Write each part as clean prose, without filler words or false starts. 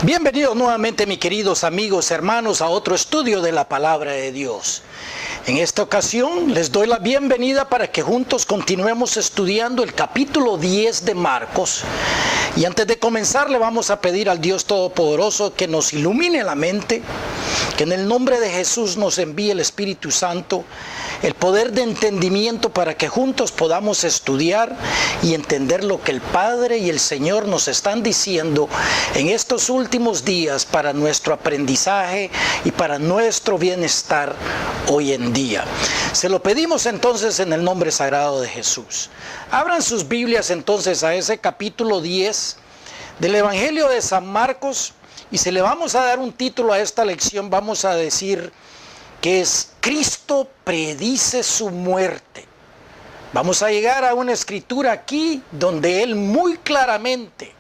Bienvenidos nuevamente, mis queridos amigos, hermanos, a otro estudio de la Palabra de Dios. En esta ocasión les doy la bienvenida para que juntos continuemos estudiando el capítulo 10 de Marcos. Y antes de comenzar le vamos a pedir al Dios Todopoderoso que nos ilumine la mente, que en el nombre de Jesús nos envíe el Espíritu Santo, el poder de entendimiento para que juntos podamos estudiar y entender lo que el Padre y el Señor nos están diciendo en estos últimos días para nuestro aprendizaje y para nuestro bienestar hoy en día. Se lo pedimos entonces en el nombre sagrado de Jesús. Abran sus Biblias entonces a ese capítulo 10 del Evangelio de San Marcos, y si le vamos a dar un título a esta lección, vamos a decir que es Cristo predice su muerte. Vamos a llegar a una escritura aquí donde Él muy claramente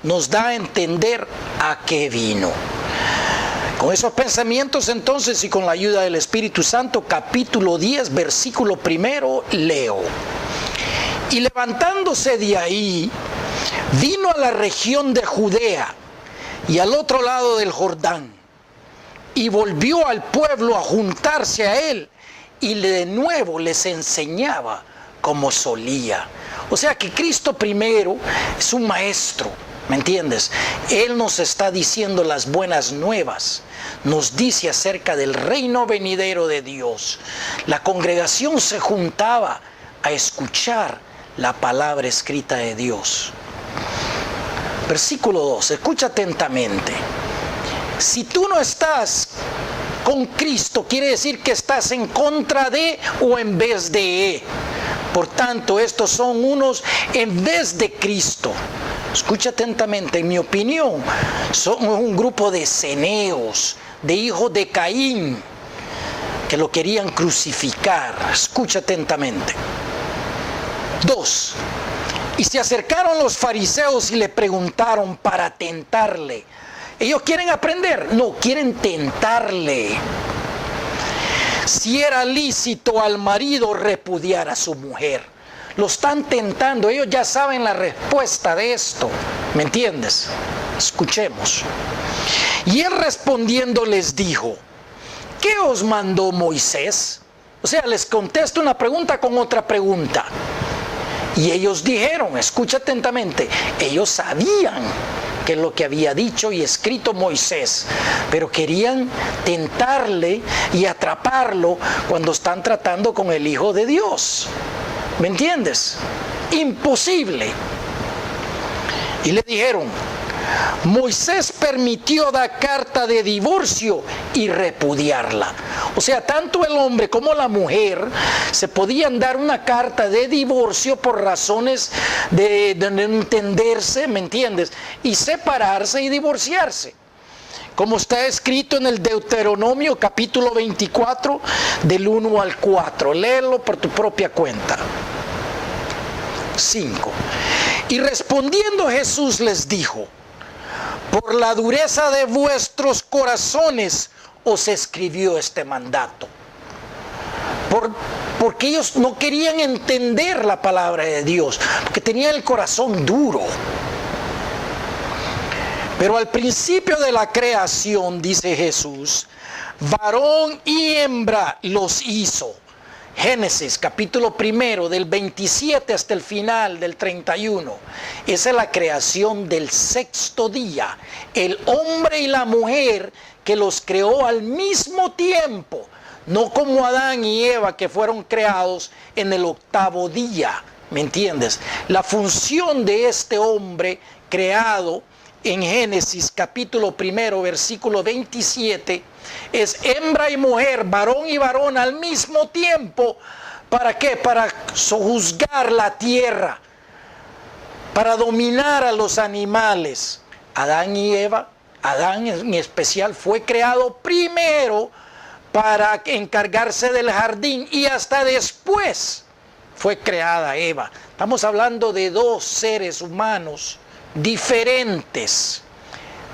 nos da a entender a qué vino. Con esos pensamientos entonces y con la ayuda del Espíritu Santo, capítulo 10, versículo 1, leo. Y levantándose de ahí, vino a la región de Judea y al otro lado del Jordán, y volvió al pueblo a juntarse a él, y de nuevo les enseñaba como solía. O sea que Cristo primero es un maestro, ¿me entiendes? Él nos está diciendo las buenas nuevas, nos dice acerca del reino venidero de Dios. La congregación se juntaba a escuchar la palabra escrita de Dios. Versículo 2, escucha atentamente. Si tú no estás con Cristo, quiere decir que estás en contra de o en vez de. Por tanto, estos son unos en vez de Cristo. Escucha atentamente, en mi opinión, son un grupo de ceneos, de hijos de Caín, que lo querían crucificar. Escucha atentamente. 2. Y se acercaron los fariseos y le preguntaron para tentarle. Ellos quieren aprender, no, quieren tentarle. Si era lícito al marido repudiar a su mujer. Lo están tentando, ellos ya saben la respuesta de esto. ¿Me entiendes? Escuchemos. Y él respondiendo les dijo: ¿qué os mandó Moisés? O sea, les contesta una pregunta con otra pregunta. Y ellos dijeron, escucha atentamente, ellos sabían que es lo que había dicho y escrito Moisés, pero querían tentarle y atraparlo cuando están tratando con el Hijo de Dios. ¿Me entiendes? Imposible. Y le dijeron: Moisés permitió dar carta de divorcio y repudiarla. O sea, tanto el hombre como la mujer se podían dar una carta de divorcio por razones de no entenderse, ¿me entiendes? Y separarse y divorciarse. Como está escrito en el Deuteronomio capítulo 24 del 1 al 4. Léelo por tu propia cuenta. 5. Y respondiendo Jesús les dijo: por la dureza de vuestros corazones os escribió este mandato. Porque ellos no querían entender la palabra de Dios, porque tenían el corazón duro. Pero al principio de la creación, dice Jesús, varón y hembra los hizo. Génesis capítulo 1 del 27 hasta el final del 31. Esa es la creación del sexto día. El hombre y la mujer que los creó al mismo tiempo. No como Adán y Eva que fueron creados en el octavo día. ¿Me entiendes? La función de este hombre creado en Génesis capítulo 1 versículo 27 es hembra y mujer, varón y varón al mismo tiempo. ¿Para qué? Para sojuzgar la tierra, para dominar a los animales. Adán y Eva, Adán en especial fue creado primero para encargarse del jardín y hasta después fue creada Eva. Estamos hablando de dos seres humanos diferentes.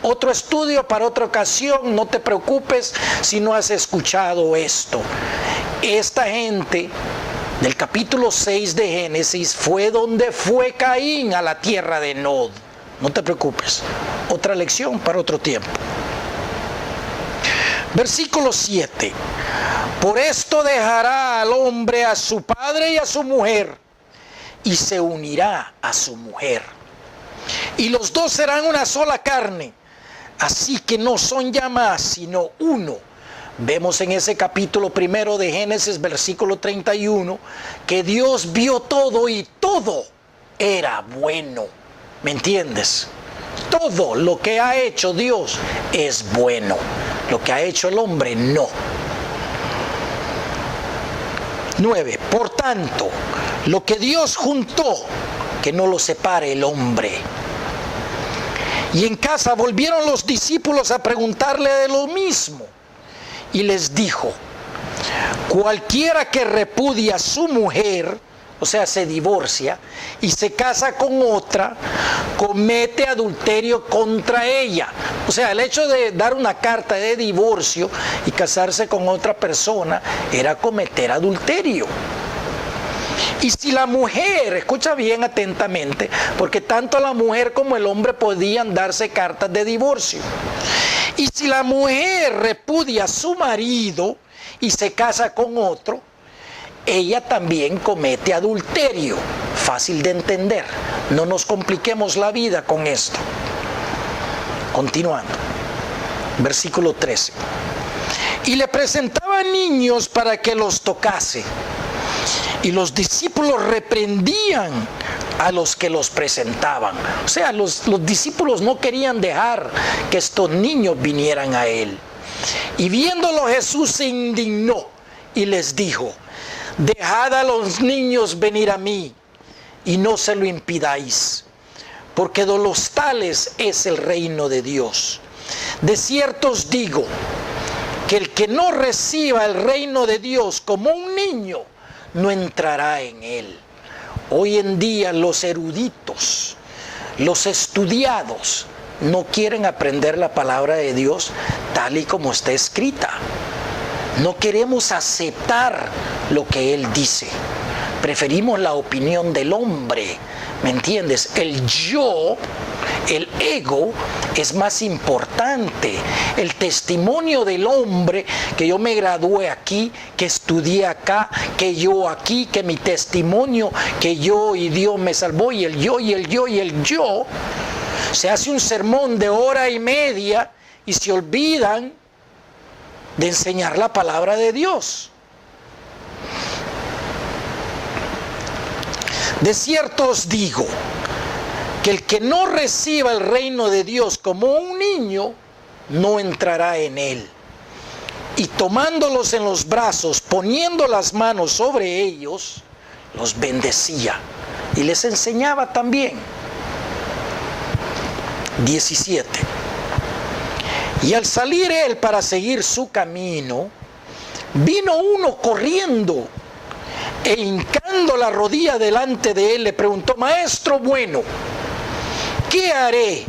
Otro estudio para otra ocasión, no te preocupes si no has escuchado esto. Esta gente del capítulo 6 de Génesis fue donde fue Caín a la tierra de Nod. No te preocupes. Otra lección para otro tiempo. Versículo 7. Por esto dejará al hombre a su padre y a su mujer, y se unirá a su mujer. Y los dos serán una sola carne. Así que no son ya más, sino uno. Vemos en ese capítulo 1 de Génesis, versículo 31, que Dios vio todo y todo era bueno. ¿Me entiendes? Todo lo que ha hecho Dios es bueno. Lo que ha hecho el hombre, no. 9. Por tanto, lo que Dios juntó, que no lo separe el hombre. Y en casa volvieron los discípulos a preguntarle de lo mismo. Y les dijo: cualquiera que repudia a su mujer, o sea, se divorcia, y se casa con otra, comete adulterio contra ella. O sea, el hecho de dar una carta de divorcio y casarse con otra persona era cometer adulterio. Y si la mujer, escucha bien atentamente, porque tanto la mujer como el hombre podían darse cartas de divorcio. Y si la mujer repudia a su marido y se casa con otro, ella también comete adulterio. Fácil de entender. No nos compliquemos la vida con esto. Continuando. Versículo 13. Y le presentaba niños para que los tocase. Y los discípulos reprendían a los que los presentaban. O sea, los discípulos no querían dejar que estos niños vinieran a él. Y viéndolo, Jesús se indignó y les dijo: dejad a los niños venir a mí y no se lo impidáis, porque de los tales es el reino de Dios. De cierto os digo que el que no reciba el reino de Dios como un niño, no entrará en él. Hoy en día los eruditos, los estudiados, no quieren aprender la palabra de Dios tal y como está escrita. No queremos aceptar lo que Él dice. Preferimos la opinión del hombre. ¿Me entiendes? El yo, el ego, es más importante. El testimonio del hombre, que yo me gradué aquí, que estudié acá, que yo aquí, que mi testimonio, que yo y Dios me salvó, y el yo, y el yo, y el yo. Se hace un sermón de 1:30 y se olvidan de enseñar la palabra de Dios. De cierto os digo que el que no reciba el reino de Dios como un niño, no entrará en él. Y tomándolos en los brazos, poniendo las manos sobre ellos, los bendecía y les enseñaba también. 17. Y al salir él para seguir su camino, vino uno corriendo e hincando la rodilla delante de él, le preguntó: Maestro bueno, ¿qué haré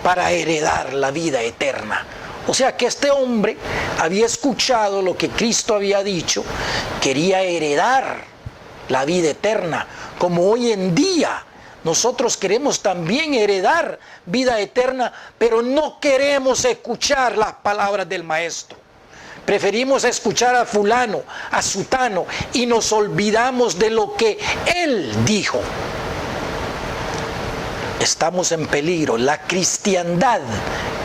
para heredar la vida eterna? O sea que este hombre había escuchado lo que Cristo había dicho, quería heredar la vida eterna, como hoy en día nosotros queremos también heredar vida eterna, pero no queremos escuchar las palabras del Maestro. Preferimos escuchar a fulano, a sutano, y nos olvidamos de lo que Él dijo. Estamos en peligro. La cristiandad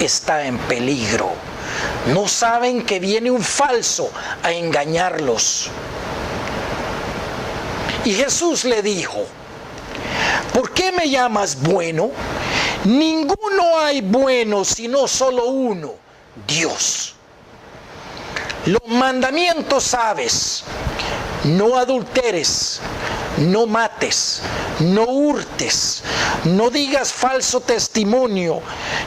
está en peligro. No saben que viene un falso a engañarlos. Y Jesús le dijo: ¿por qué me llamas bueno? Ninguno hay bueno, sino solo uno, Dios. Los mandamientos sabes: no adulteres, no mates, no hurtes, no digas falso testimonio,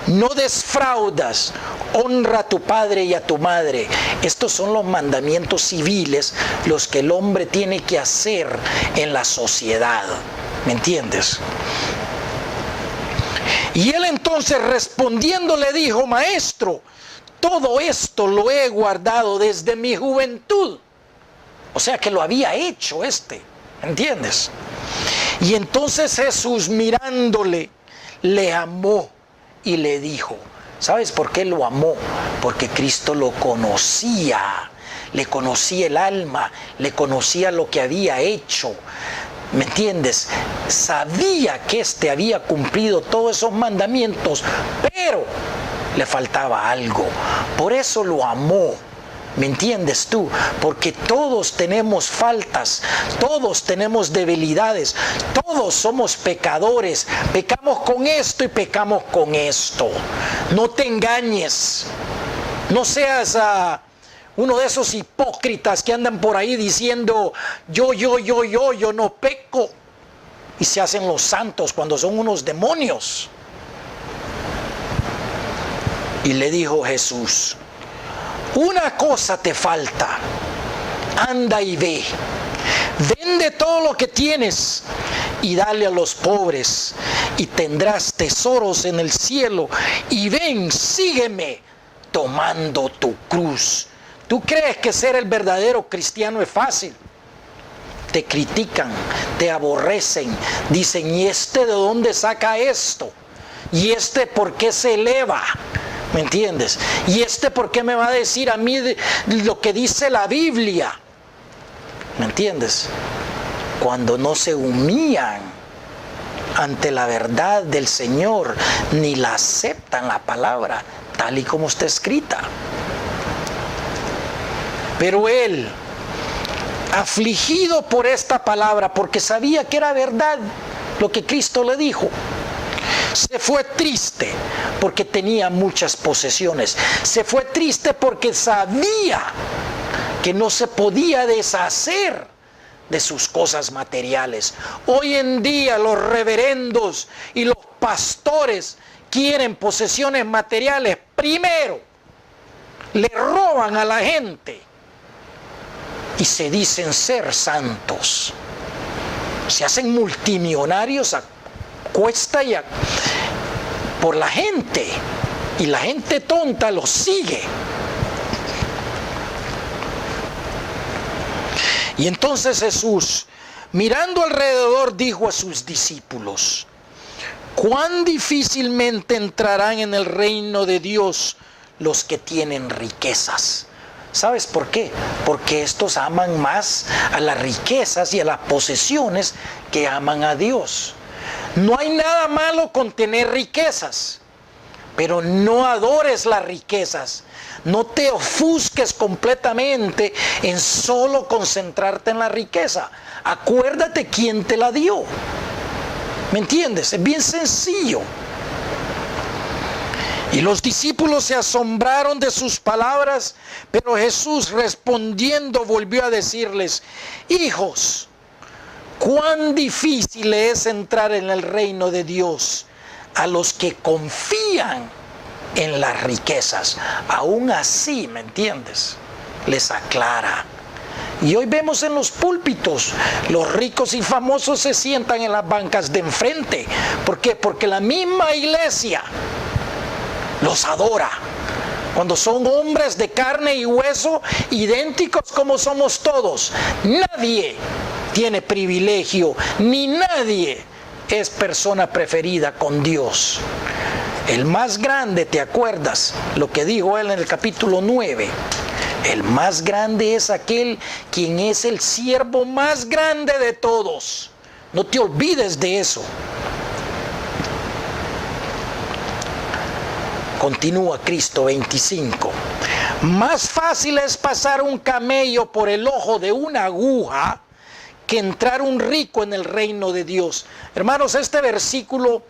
no desfraudas, honra a tu padre y a tu madre. Estos son los mandamientos civiles, los que el hombre tiene que hacer en la sociedad. ¿Me entiendes? Y él entonces respondiendo le dijo: Maestro, todo esto lo he guardado desde mi juventud. O sea que lo había hecho ¿entiendes? Y entonces Jesús, mirándole, le amó y le dijo. ¿Sabes por qué lo amó? Porque Cristo lo conocía, le conocía el alma, le conocía lo que había hecho. ¿Me entiendes? Sabía que éste había cumplido todos esos mandamientos, pero le faltaba algo. Por eso lo amó. ¿Me entiendes tú? Porque todos tenemos faltas, todos tenemos debilidades, todos somos pecadores. Pecamos con esto y pecamos con esto. No te engañes. No seas uno de esos hipócritas que andan por ahí diciendo yo no peco. Y se hacen los santos cuando son unos demonios. Y le dijo Jesús: una cosa te falta, anda y ve, vende todo lo que tienes y dale a los pobres y tendrás tesoros en el cielo, y ven, sígueme tomando tu cruz. ¿Tú crees que ser el verdadero cristiano es fácil? Te critican, te aborrecen, dicen: ¿y este de dónde saca esto? ¿Y este por qué se eleva? ¿Me entiendes? ¿Y este por qué me va a decir a mí lo que dice la Biblia? ¿Me entiendes? Cuando no se humillan ante la verdad del Señor, ni la aceptan la palabra tal y como está escrita. Pero él, afligido por esta palabra, porque sabía que era verdad lo que Cristo le dijo, se fue triste porque tenía muchas posesiones. Se fue triste porque sabía que no se podía deshacer de sus cosas materiales. Hoy en día los reverendos y los pastores quieren posesiones materiales. Primero, le roban a la gente y se dicen ser santos. Se hacen multimillonarios a cuesta y por la gente, y la gente tonta los sigue. Y entonces Jesús, mirando alrededor, dijo a sus discípulos: cuán difícilmente entrarán en el reino de Dios los que tienen riquezas. ¿Sabes por qué? Porque estos aman más a las riquezas y a las posesiones que aman a Dios. No hay nada malo con tener riquezas, pero no adores las riquezas. No te ofusques completamente en solo concentrarte en la riqueza. Acuérdate quién te la dio. ¿Me entiendes? Es bien sencillo. Y los discípulos se asombraron de sus palabras, pero Jesús, respondiendo, volvió a decirles: hijos, cuán difícil es entrar en el reino de Dios a los que confían en las riquezas. Aún así, ¿me entiendes?, les aclara. Y hoy vemos en los púlpitos, los ricos y famosos se sientan en las bancas de enfrente. ¿Por qué? Porque la misma iglesia los adora. Cuando son hombres de carne y hueso, idénticos como somos todos. Nadie tiene privilegio, ni nadie es persona preferida con Dios. El más grande, ¿te acuerdas lo que dijo él en el capítulo 9? El más grande es aquel quien es el siervo más grande de todos. No te olvides de eso. Continúa Cristo 25. Más fácil es pasar un camello por el ojo de una aguja que entrar un rico en el reino de Dios. Hermanos, este versículo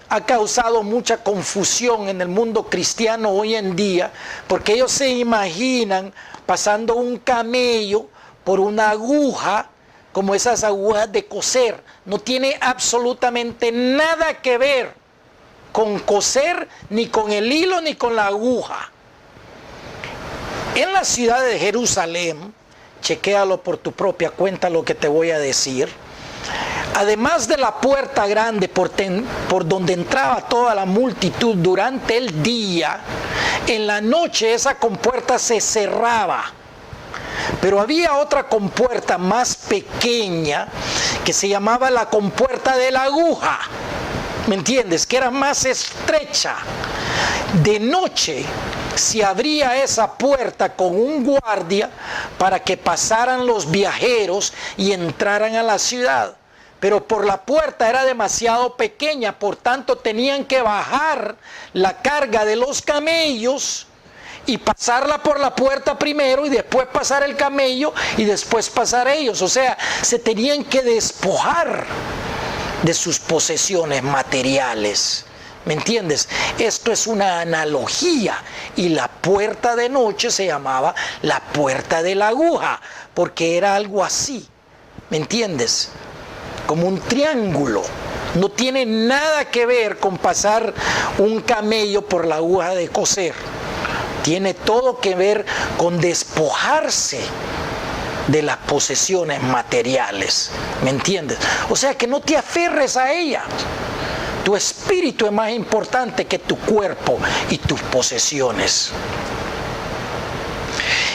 ha causado mucha confusión en el mundo cristiano hoy en día, porque ellos se imaginan pasando un camello por una aguja, como esas agujas de coser. No tiene absolutamente nada que ver con coser, ni con el hilo, ni con la aguja. En la ciudad de Jerusalén, chequéalo por tu propia cuenta lo que te voy a decir, además de la puerta grande por donde entraba toda la multitud durante el día, en la noche esa compuerta se cerraba. Pero había otra compuerta más pequeña que se llamaba la compuerta de la aguja. ¿me entiendes?, que era más estrecha. De noche se abría esa puerta con un guardia para que pasaran los viajeros y entraran a la ciudad. Pero por la puerta era demasiado pequeña, por tanto tenían que bajar la carga de los camellos y pasarla por la puerta primero y después pasar el camello y después pasar ellos. O sea, se tenían que despojar de sus posesiones materiales. ¿Me entiendes? Esto es una analogía, y la puerta de noche se llamaba la puerta de la aguja, porque era algo así, ¿me entiendes?, como un triángulo. No tiene nada que ver con pasar un camello por la aguja de coser. Tiene todo que ver con despojarse de las posesiones materiales, ¿me entiendes? O sea, que no te aferres a ella. Tu espíritu es más importante que tu cuerpo y tus posesiones.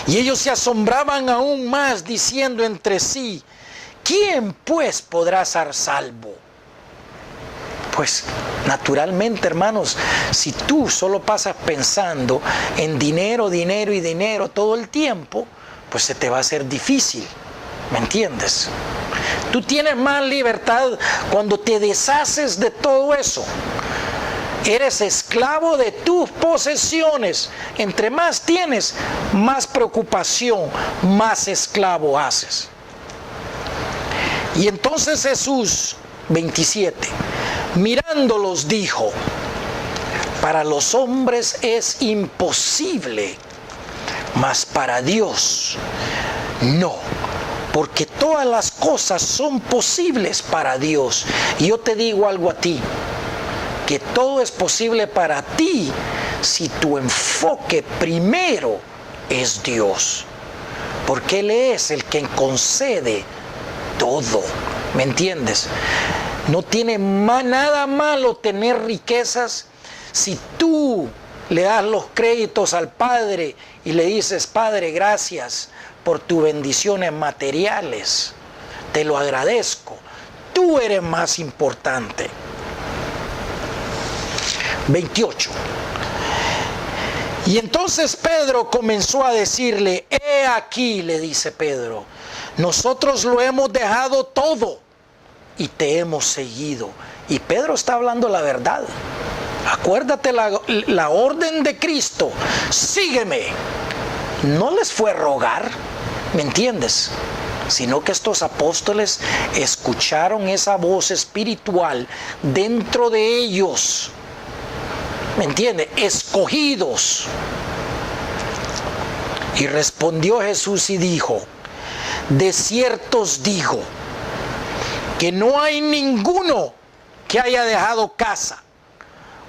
Y ellos se asombraban aún más, diciendo entre sí: ¿quién pues podrá ser salvo? Pues naturalmente, hermanos, si tú solo pasas pensando en dinero, dinero y dinero todo el tiempo, pues se te va a hacer difícil, ¿me entiendes? Tú tienes más libertad cuando te deshaces de todo eso. Eres esclavo de tus posesiones. Entre más tienes, más preocupación, más esclavo haces. Y entonces Jesús, 27, mirándolos dijo: para los hombres es imposible, mas para Dios no. Porque todas las cosas son posibles para Dios. Y yo te digo algo a ti, que todo es posible para ti si tu enfoque primero es Dios. Porque Él es el que concede todo, ¿me entiendes? No tiene nada malo tener riquezas si tú le das los créditos al Padre y le dices: Padre, gracias por tus bendiciones materiales, te lo agradezco, tú eres más importante. 28. Y entonces Pedro comenzó a decirle: he aquí, le dice Pedro, nosotros lo hemos dejado todo y te hemos seguido. Y Pedro está hablando la verdad. Acuérdate la orden de Cristo: sígueme. No les fue a rogar, ¿me entiendes?, sino que estos apóstoles escucharon esa voz espiritual dentro de ellos, ¿me entiendes?, escogidos. Y respondió Jesús y dijo: de cierto os digo que no hay ninguno que haya dejado casa,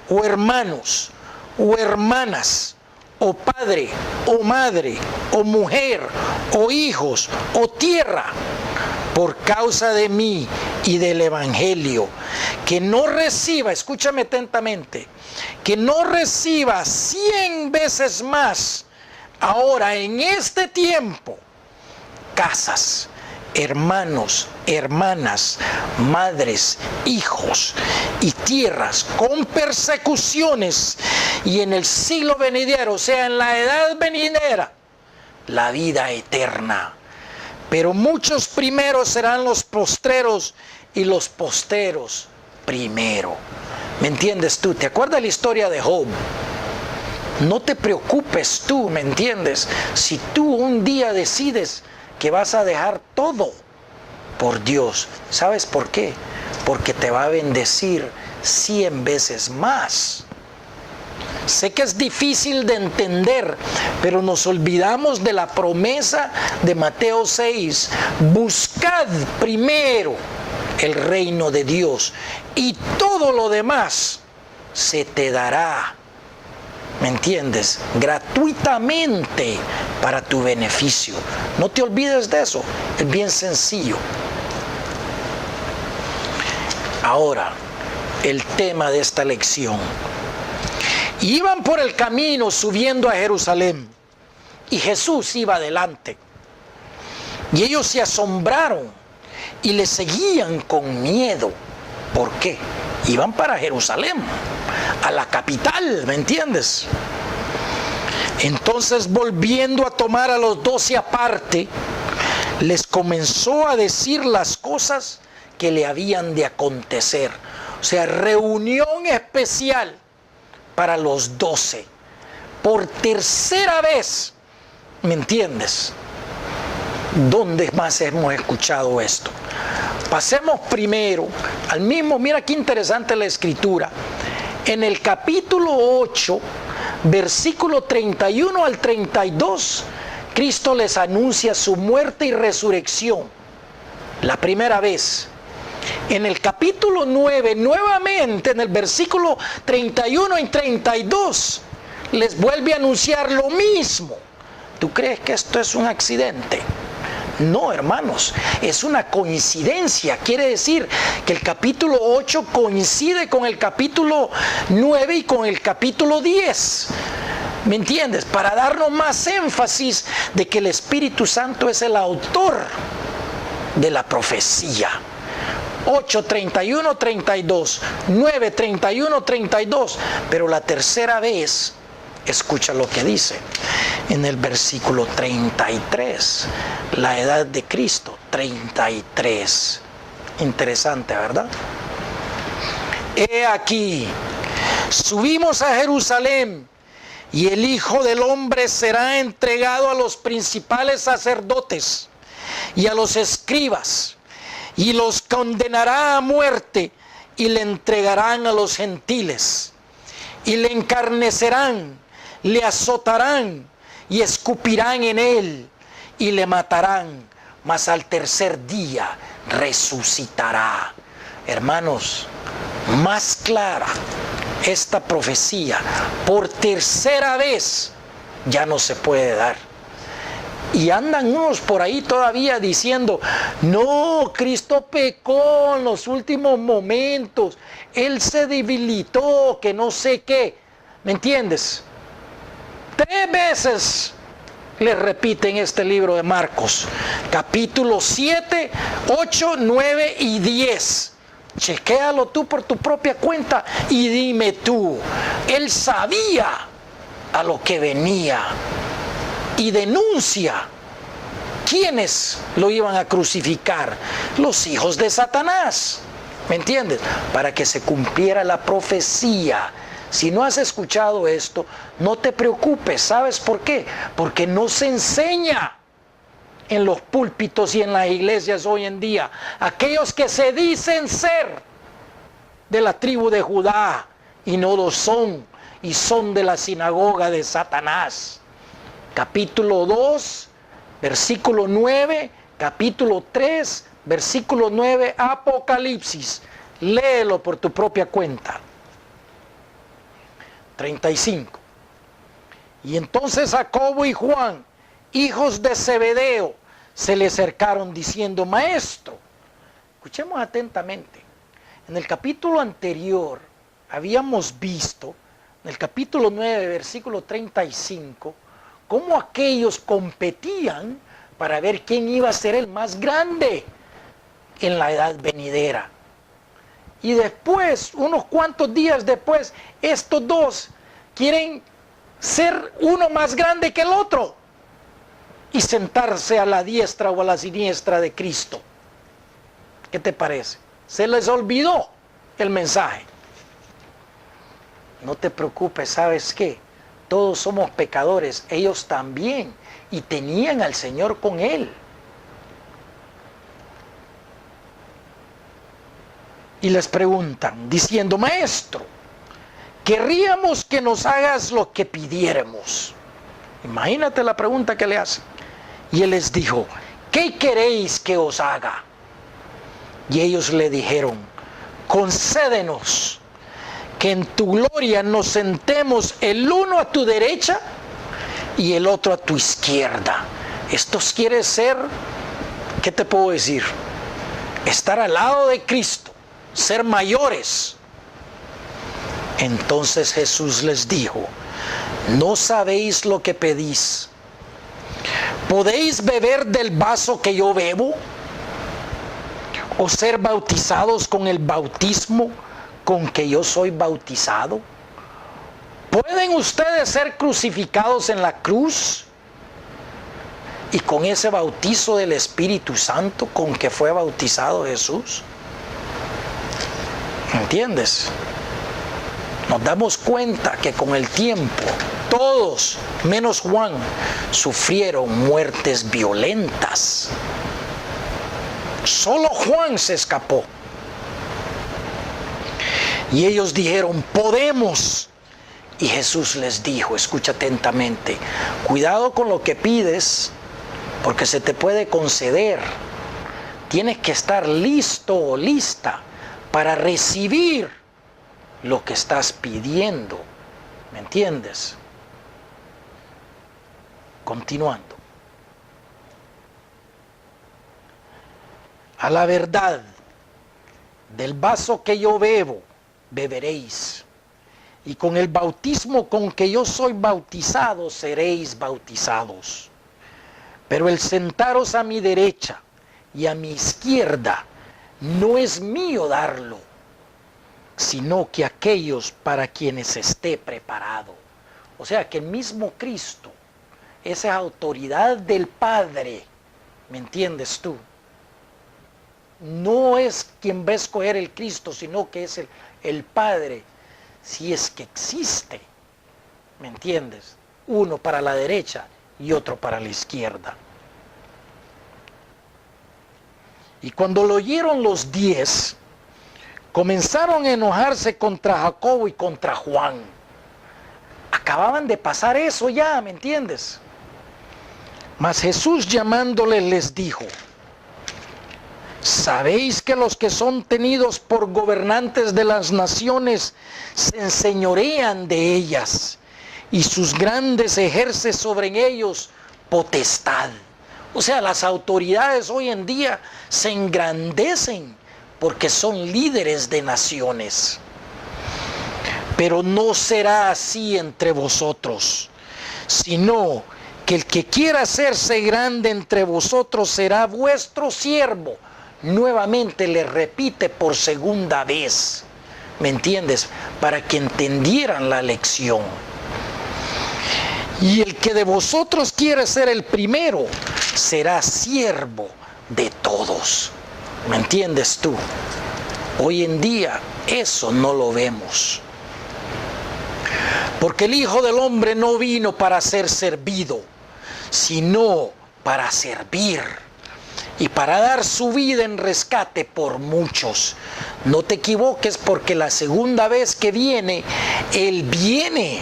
o hermanos, o hermanas, o padre, o madre, o mujer, o hijos, o tierra, por causa de mí y del Evangelio, que no reciba, escúchame atentamente, que no reciba 100 veces más ahora en este tiempo casas, hermanos, hermanas, madres, hijos y tierras, con persecuciones, y en el siglo venidero, o sea, en la edad venidera, la vida eterna. Pero muchos primeros serán los postreros, y los posteros primero. ¿Me entiendes tú? ¿Te acuerdas la historia de Job? No te preocupes tú, ¿me entiendes? Si tú un día decides que vas a dejar todo por Dios, ¿sabes por qué? Porque te va a bendecir 100 veces más. Sé que es difícil de entender, pero nos olvidamos de la promesa de Mateo 6. Buscad primero el reino de Dios y todo lo demás se te dará, ¿me entiendes?, gratuitamente para tu beneficio. No te olvides de eso, es bien sencillo. Ahora, el tema de esta lección. Iban por el camino subiendo a Jerusalén, y Jesús iba adelante. Y ellos se asombraron y le seguían con miedo. ¿Por qué? Iban para Jerusalén, a la capital, ¿me entiendes? Entonces, volviendo a tomar a los 12 aparte, les comenzó a decir las cosas que le habían de acontecer. O sea, reunión especial para los 12. Por tercera vez, ¿me entiendes? ¿Dónde más hemos escuchado esto? Pasemos primero al mismo, mira qué interesante la escritura. En el capítulo 8, versículo 31 al 32, Cristo les anuncia su muerte y resurrección, la primera vez. En el capítulo 9, nuevamente en el versículo 31 y 32, les vuelve a anunciar lo mismo. ¿Tú crees que esto es un accidente? No, hermanos, es una coincidencia. Quiere decir que el capítulo 8 coincide con el capítulo 9 y con el capítulo 10. ¿Me entiendes? Para darnos más énfasis de que el Espíritu Santo es el autor de la profecía. 8, 31, 32, 9, 31, 32. Pero la tercera vez, escucha lo que dice en el versículo 33, la edad de Cristo, 33. Interesante, ¿verdad? He aquí, subimos a Jerusalén, y el Hijo del Hombre será entregado a los principales sacerdotes y a los escribas, y los condenará a muerte, y le entregarán a los gentiles, y le encarnecerán, le azotarán, y escupirán en él, y le matarán, mas al tercer día resucitará. Hermanos, más clara esta profecía, por tercera vez, ya no se puede dar. Y andan unos por ahí todavía diciendo, no, Cristo pecó en los últimos momentos, Él se debilitó, que no sé qué. ¿Me entiendes? 3 veces le repiten este libro de Marcos, capítulo 7, 8, 9 y 10. Chequéalo tú por tu propia cuenta y dime tú, Él sabía a lo que venía y denuncia quiénes lo iban a crucificar, los hijos de Satanás, ¿me entiendes? Para que se cumpliera la profecía. Si no has escuchado esto, no te preocupes. ¿Sabes por qué? Porque no se enseña en los púlpitos y en las iglesias hoy en día. Aquellos que se dicen ser de la tribu de Judá y no lo son, y son de la sinagoga de Satanás. Capítulo 2, versículo 9, capítulo 3, versículo 9, Apocalipsis. Léelo por tu propia cuenta. 35. Y entonces Jacobo y Juan, hijos de Zebedeo, se le acercaron diciendo, Maestro, escuchemos atentamente. En el capítulo anterior habíamos visto, en el capítulo 9, versículo 35, cómo aquellos competían para ver quién iba a ser el más grande en la edad venidera. Y después, unos cuantos días después, estos dos quieren ser uno más grande que el otro y sentarse a la diestra o a la siniestra de Cristo. ¿Qué te parece? Se les olvidó el mensaje. No te preocupes, ¿sabes qué? Todos somos pecadores, ellos también, y tenían al Señor con él. Y les preguntan, diciendo, Maestro, querríamos que nos hagas lo que pidiéramos. Imagínate la pregunta que le hacen. Y él les dijo, ¿qué queréis que os haga? Y ellos le dijeron, concédenos que en tu gloria nos sentemos el uno a tu derecha y el otro a tu izquierda. Esto quiere ser, ¿qué te puedo decir? Estar al lado de Cristo, ser mayores. Entonces Jesús les dijo, ¿no sabéis lo que pedís? ¿Podéis beber del vaso que yo bebo? ¿O ser bautizados con el bautismo con que yo soy bautizado? ¿Pueden ustedes ser crucificados en la cruz? Y con ese bautizo del Espíritu Santo con que fue bautizado Jesús. ¿Entiendes? Nos damos cuenta que con el tiempo todos, menos Juan, sufrieron muertes violentas. Solo Juan se escapó. Y ellos dijeron, podemos. Y Jesús les dijo, escucha atentamente, cuidado con lo que pides, porque se te puede conceder. Tienes que estar listo o lista para recibir lo que estás pidiendo. ¿Me entiendes? Continuando. A la verdad, del vaso que yo bebo, beberéis. Y con el bautismo con que yo soy bautizado, seréis bautizados. Pero el sentaros a mi derecha y a mi izquierda no es mío darlo, sino que aquellos para quienes esté preparado. O sea que el mismo Cristo, esa autoridad del Padre, ¿me entiendes tú? No es quien va a escoger el Cristo, sino que es el Padre, si es que existe, ¿me entiendes? Uno para la derecha y otro para la izquierda. Y cuando lo oyeron los 10, comenzaron a enojarse contra Jacobo y contra Juan. Acababan de pasar eso ya, ¿me entiendes? Mas Jesús llamándoles les dijo, ¿sabéis que los que son tenidos por gobernantes de las naciones se enseñorean de ellas y sus grandes ejercen sobre ellos potestad? O sea, las autoridades hoy en día se engrandecen porque son líderes de naciones. Pero no será así entre vosotros, sino que el que quiera hacerse grande entre vosotros será vuestro siervo. Nuevamente le repite por segunda vez, ¿me entiendes? Para que entendieran la lección. Y el que de vosotros quiere ser el primero, será siervo de todos. ¿Me entiendes tú? Hoy en día eso no lo vemos. Porque el Hijo del Hombre no vino para ser servido, sino para servir y para dar su vida en rescate por muchos. No te equivoques, porque la segunda vez que viene, Él viene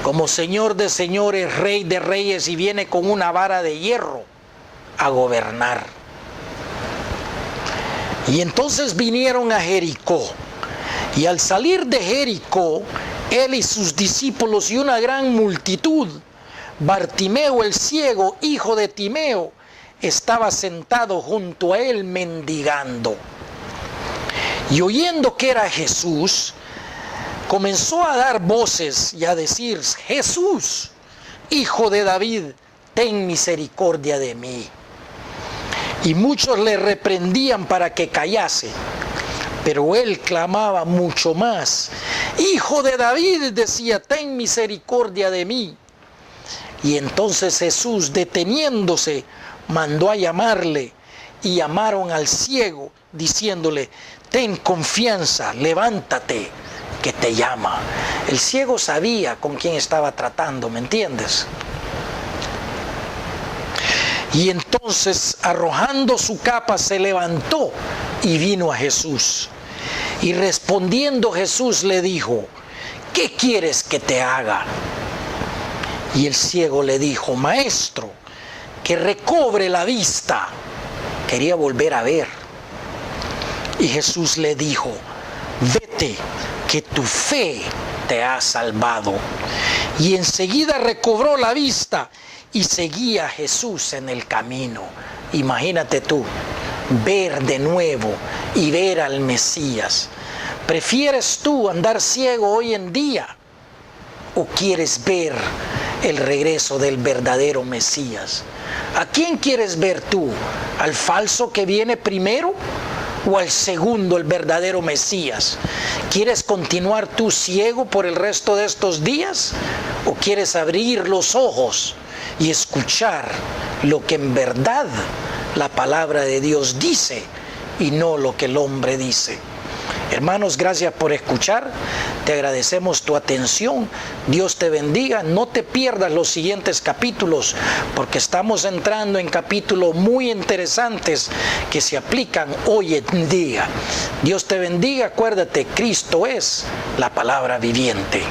como Señor de señores, Rey de reyes, y viene con una vara de hierro a gobernar. Y entonces vinieron a Jericó, y al salir de Jericó, Él y sus discípulos y una gran multitud, Bartimeo el ciego, hijo de Timeo, estaba sentado junto a él mendigando. Y oyendo que era Jesús, comenzó a dar voces y a decir, Jesús, hijo de David, ten misericordia de mí. Y muchos le reprendían para que callase, pero él clamaba mucho más, Hijo de David, decía, ten misericordia de mí. Y entonces Jesús, deteniéndose, mandó a llamarle, y llamaron al ciego, diciéndole, ten confianza, levántate, que te llama. El ciego sabía con quién estaba tratando, ¿me entiendes? Y entonces, arrojando su capa, se levantó y vino a Jesús. Y respondiendo Jesús le dijo, ¿qué quieres que te haga? Y el ciego le dijo, Maestro, que recobre la vista. Quería volver a ver. Y Jesús le dijo, vete, que tu fe te ha salvado. Y enseguida recobró la vista y seguía a Jesús en el camino. Imagínate tú, ver de nuevo y ver al Mesías. ¿Prefieres tú andar ciego hoy en día o quieres ver el regreso del verdadero Mesías? ¿A quién quieres ver tú? ¿Al falso que viene primero o al segundo, el verdadero Mesías? ¿Quieres continuar tú ciego por el resto de estos días? ¿O quieres abrir los ojos y escuchar lo que en verdad la palabra de Dios dice y no lo que el hombre dice? Hermanos, gracias por escuchar. Te agradecemos tu atención. Dios te bendiga. No te pierdas los siguientes capítulos, porque estamos entrando en capítulos muy interesantes que se aplican hoy en día. Dios te bendiga. Acuérdate, Cristo es la palabra viviente.